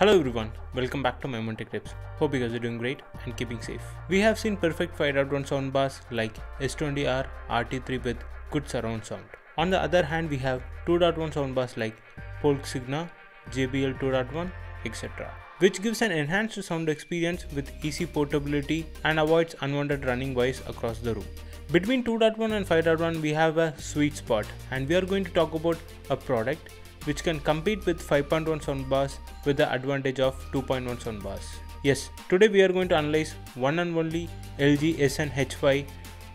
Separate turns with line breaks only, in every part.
Hello everyone, welcome back to my Tech Tips. Hope you guys are doing great and keeping safe. We have seen perfect 5.1 soundbars like S20R, RT3 with good surround sound. On the other hand, we have 2.1 soundbars like Polk Signa, JBL 2.1, etc., which gives an enhanced sound experience with easy portability and avoids unwanted running noise across the room. Between 2.1 and 5.1 we have a sweet spot, and we are going to talk about a product which can compete with 5.1 soundbars with the advantage of 2.1 soundbars. Yes, today we are going to analyze one and only LG SNH5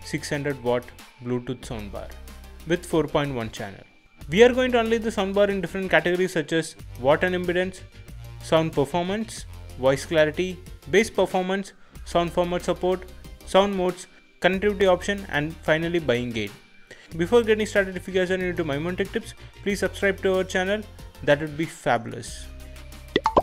600 watt Bluetooth soundbar with 4.1 channel. We are going to analyze the soundbar in different categories such as watt and impedance, sound performance, voice clarity, bass performance, sound format support, sound modes, connectivity option, and finally buying aid. Before getting started, if you guys are new to my Tech Tips, please subscribe to our channel. That would be fabulous.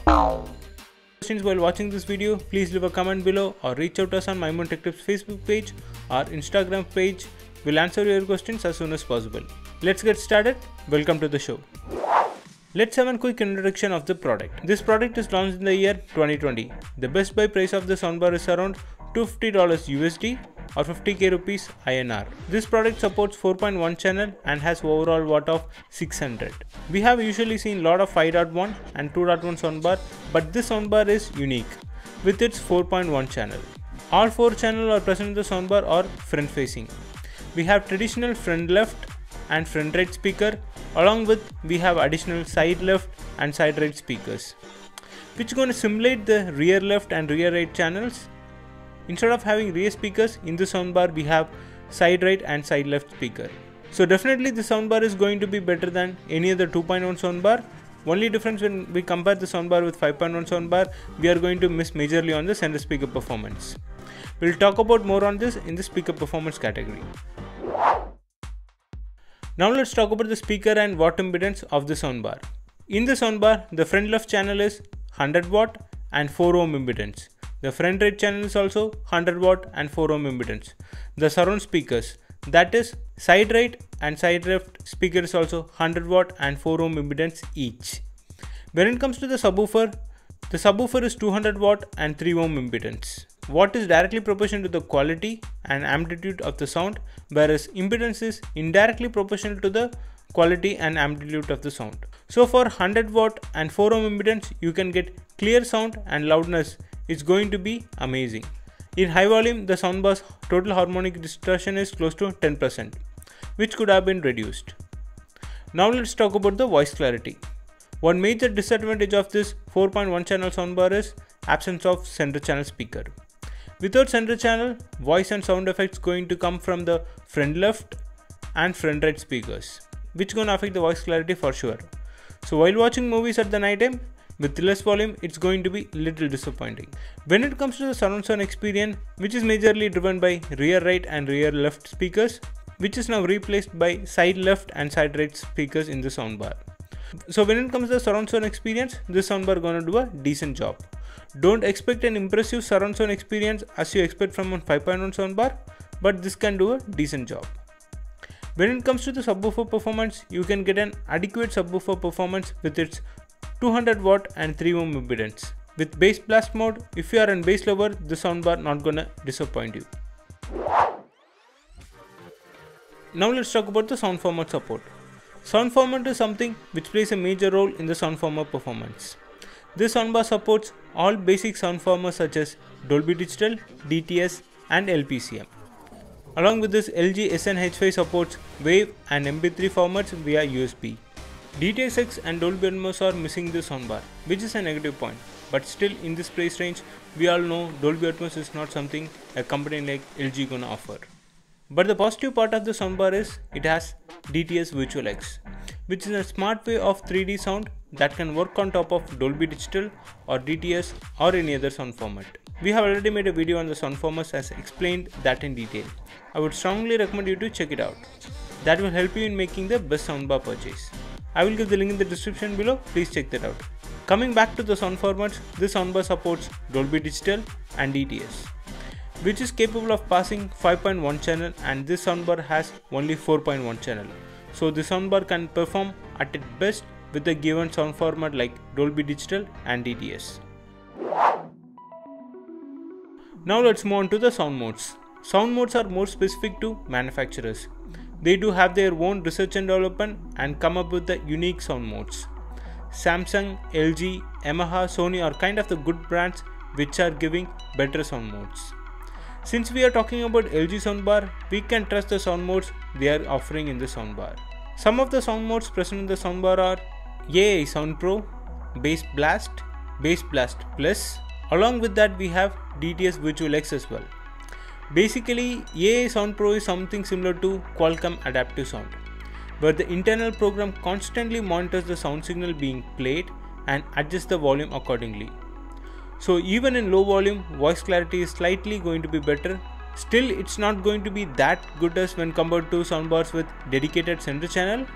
Questions while watching this video, please leave a comment below or reach out to us on my Tech Tips Facebook page or Instagram page. We'll answer your questions as soon as possible. Let's get started. Welcome to the show. Let's have a quick introduction of the product. This product is launched in the year 2020. The best buy price of the soundbar is around $250 USD or 50k rupees INR. This product supports 4.1 channel and has overall watt of 600. We have usually seen lot of 5.1 and 2.1 soundbar, but this soundbar is unique with its 4.1 channel. All 4 channels are present in the soundbar or front facing. We have traditional front left and front right speaker, along with we have additional side left and side right speakers, which is going to simulate the rear left and rear right channels. Instead of having rear speakers in the soundbar, we have side right and side left speaker. So definitely the soundbar is going to be better than any other 2.1 soundbar. Only difference when we compare the soundbar with 5.1 soundbar, we are going to miss majorly on the center speaker performance. We'll talk about more on this in the speaker performance category. Now let's talk about the speaker and watt impedance of the soundbar. In the soundbar, the front left channel is 100 watt and 4 ohm impedance. The front right channel is also 100 watt and 4 ohm impedance. The surround speakers, that is side right and side left speaker, is also 100 watt and 4 ohm impedance each. When it comes to the subwoofer is 200 watt and 3 ohm impedance. Watt is directly proportional to the quality and amplitude of the sound, whereas impedance is indirectly proportional to the quality and amplitude of the sound. So for 100 watt and 4 ohm impedance, you can get clear sound and loudness. It's going to be amazing. In high volume, the soundbar's total harmonic distortion is close to 10%, which could have been reduced. Now let's talk about the voice clarity. One major disadvantage of this 4.1 channel soundbar is absence of center channel speaker. Without center channel, voice and sound effects going to come from the front left and front right speakers, which gonna affect the voice clarity for sure. So while watching movies at the night time, with less volume, it's going to be little disappointing. When it comes to the surround sound experience, which is majorly driven by rear right and rear left speakers, which is now replaced by side left and side right speakers in the soundbar. So when it comes to the surround sound experience, this soundbar gonna do a decent job. Don't expect an impressive surround sound experience as you expect from a 5.1 soundbar, but this can do a decent job. When it comes to the subwoofer performance, you can get an adequate subwoofer performance with its 200 watt and 3 ohm impedance. With bass blast mode, if you are a bass lover, the soundbar not gonna disappoint you. Now let's talk about the sound format support. Sound format is something which plays a major role in the sound format performance. This soundbar supports all basic sound formats such as Dolby Digital, DTS, and LPCM. Along with this, LG SNH5 supports WAV and MP3 formats via USB. DTS X and Dolby Atmos are missing this soundbar, which is a negative point. But still, in this price range, we all know Dolby Atmos is not something a company like LG gonna offer. But the positive part of the soundbar is it has DTS Virtual X, which is a smart way of 3D sound that can work on top of Dolby Digital or DTS or any other sound format. We have already made a video on the sound formats as explained that in detail. I would strongly recommend you to check it out. That will help you in making the best soundbar purchase. I will give the link in the description below, please check that out. Coming back to the sound formats, this soundbar supports Dolby Digital and DTS, which is capable of passing 5.1 channel, and this soundbar has only 4.1 channel. So this soundbar can perform at its best with a given sound format like Dolby Digital and DTS. Now let's move on to the sound modes. Sound modes are more specific to manufacturers. They do have their own research and development and come up with the unique sound modes. Samsung, LG, Yamaha, Sony are kind of the good brands which are giving better sound modes. Since we are talking about LG soundbar, we can trust the sound modes they are offering in the soundbar. Some of the sound modes present in the soundbar are AI Sound Pro, Bass Blast Plus. Along with that we have DTS Virtual X as well. Basically, AI Sound Pro is something similar to Qualcomm Adaptive Sound, where the internal program constantly monitors the sound signal being played and adjusts the volume accordingly. So even in low volume, voice clarity is slightly going to be better. Still, it's not going to be that good as when compared to soundbars with dedicated center channel.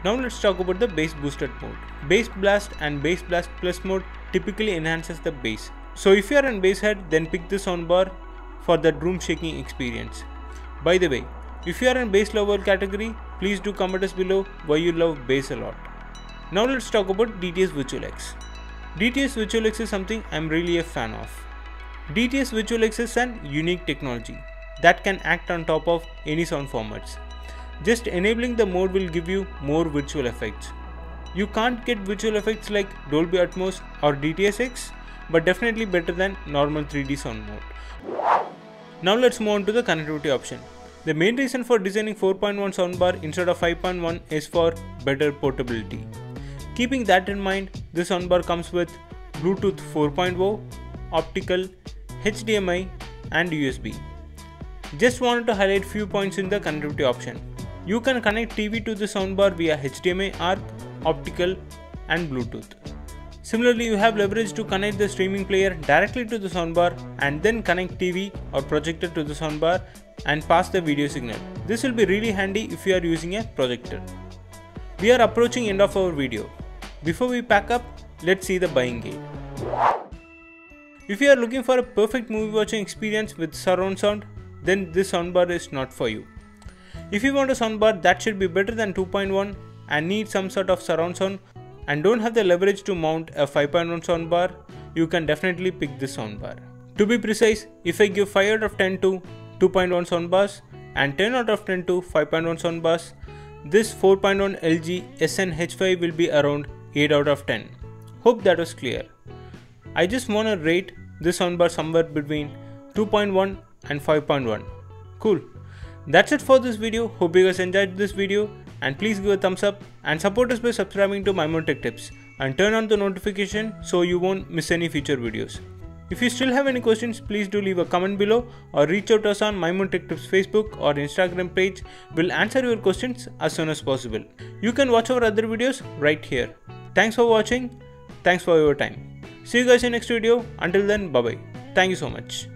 Now let's talk about the bass boosted mode. Bass Blast and Bass Blast Plus mode typically enhances the bass. So if you are in bass head, then pick the soundbar for that room shaking experience. By the way, if you are in bass lover category, please do comment us below why you love bass a lot. Now let's talk about DTS Virtual X. DTS Virtual X is something I'm really a fan of. DTS Virtual X is an unique technology that can act on top of any sound formats. Just enabling the mode will give you more virtual effects. You can't get virtual effects like Dolby Atmos or DTS X, but definitely better than normal 3D sound mode. Now let's move on to the connectivity option. The main reason for designing 4.1 soundbar instead of 5.1 is for better portability. Keeping that in mind, this soundbar comes with Bluetooth 4.0, Optical, HDMI and USB. Just wanted to highlight few points in the connectivity option. You can connect TV to the soundbar via HDMI ARC, Optical and Bluetooth. Similarly, you have leverage to connect the streaming player directly to the soundbar and then connect TV or projector to the soundbar and pass the video signal. This will be really handy if you are using a projector. We are approaching end of our video. Before we pack up, let's see the buying guide. If you are looking for a perfect movie watching experience with surround sound, then this soundbar is not for you. If you want a soundbar that should be better than 2.1 and need some sort of surround sound and don't have the leverage to mount a 5.1 soundbar, you can definitely pick this soundbar. To be precise, if I give 5 out of 10 to 2.1 soundbars and 10 out of 10 to 5.1 soundbars, this 4.1 LG SNH5 will be around 8 out of 10. Hope that was clear. I just wanna rate this soundbar somewhere between 2.1 and 5.1. Cool. That's it for this video. Hope you guys enjoyed this video and please give a thumbs up and support us by subscribing to My More Tech Tips and turn on the notification so you won't miss any future videos. If you still have any questions, please do leave a comment below or reach out to us on My More Tech Tips Facebook or Instagram page. We'll answer your questions as soon as possible. You can watch our other videos right here. Thanks for watching. Thanks for your time. See you guys in next video. Until then, bye bye. Thank you so much.